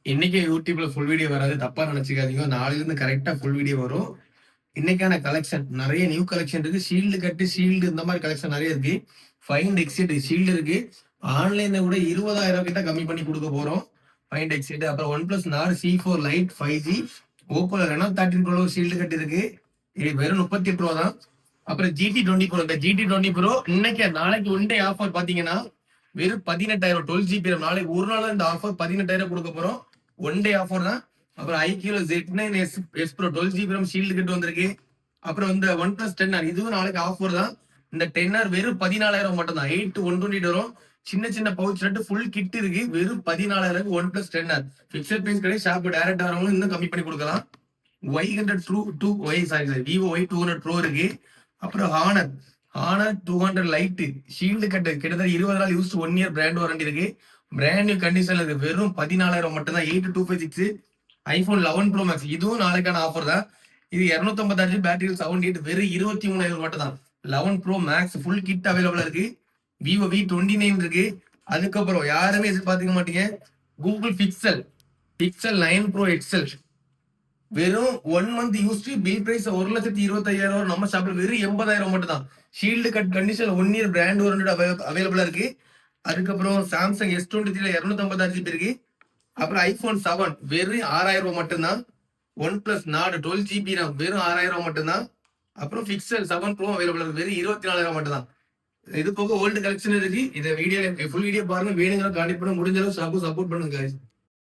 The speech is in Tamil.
இன்னைக்கு யூடியூப்ல ஃபுல் வீடியோ வராது, தப்பா நினைச்சுக்காதீங்க. நாளைல இருந்து கரெக்டா ஃபுல் வீடியோ வரும். இன்னைக்கான கலெக்ஷன் நிறைய நியூ கலெக்ஷன் இருக்கு. ஷீல்டு கட்டு, ஷீல்டு இந்த மாதிரி கலெக்ஷன் நிறைய இருக்கு. ஃபைண்ட் எக்ஸிட் ஷீல்டு இருக்கு. ஆன்லைன்ல கூட 20,000 கிட்ட கம்மி பண்ணி கொடுக்க போறோம். ஃபைண்ட் எக்ஸிட் அப்புறம் OnePlus Nord C4 Lite 5G ஓப்போல ரெனோ 13 ப்ரோ ஷீல்டு கட்டு இருக்கு. இது வெறும் 38 ரூபா தான். அப்புறம் GT20 ப்ரோ, இந்த GT20 ப்ரோ இன்னைக்கு நாளைக்கு ஒன் டே ஆஃபர் பாத்தீங்கன்னா வெறும் 18,000 12GB RAM. நாளைக்கு ஒரு நாள் இந்த ஆஃபர் 18,000 கொடுக்க போறோம். ஒன் டே ஆஃபர் தான். அப்புறம் ஐக்கியூல Z9S Pro 12GB RAM shield கட்டு வந்திருக்கு. அப்புறம் இந்த ஒன் பிளஸ் 10R இதுவும் நாளைக்கு ஆஃபர் தான். இந்த 10R வெறும் 14,000 மட்டும் தான். 8 to 128 வரும். சின்ன சின்ன பவுச் நட்டு ஃபுல் கிட் இருக்கு. வெறும் 14,000 one plus 10R picture price கிடையாது. ஷாப் டைரக்ட் வரவங்களும் இன்னும் கம்மி பண்ணி கொடுக்கலாம். Vivo Y200 Pro இருக்கு. அப்புறம் ஹானர் 200 லைட் ஷீல்டு கட்டு கிட்டத்தட்ட 20 நாள் யூஸ் 1 இயர் பிராண்ட் வாரண்டி இருக்கு. பிராண்ட் நியூ கண்டிஷன்ல இருக்கு. வெறும் 14,000 மட்டும் தான். 8256 iPhone 11 Pro Max இதுவும் நாளைக்கான ஆஃபர் தான். இது 256 பேட்டரி 78 வெறும் 23,000 மட்டும் தான். 11 Pro Max ஃபுல் கிட் அவைலபிளா இருக்கு. Vivo V29 இருக்கு. அதுக்கப்புறம் யாருமே எதிர்பார்த்துக்க மாட்டீங்க, கூகுள் பிக்சல் 9 Pro XL வெறும் 1 month யூஸ்டு பில் பிரைஸ் 1,25,000 நம்ம ஷாப்ல வெறும் 80,000 மட்டும் தான். Shield cut condition 1 year brand warranty அவைலபிளா இருக்கு. அதுக்கப்புறம் சாம்சங் S23 256GB இருக்கு. அப்புறம் iPhone 7 வெறும் 6,000 மட்டும் தான். One plus not 12GB RAM வெறும் 6,000 மட்டும் தான். அப்புறம் பிக்சல் 7 Pro அவைலபிளா இருக்கு. வெறும் 24,000 மட்டும் தான். இது போக ஓல்டு கலெக்ஷன் இருக்கு. இதை வீடியோ ஃபுல் வீடியோ பாருங்க. வேணுங்கிற கான்டெக்ட் பண்ண முடிஞ்ச அளவு சப்போர்ட் பண்ணுங்க.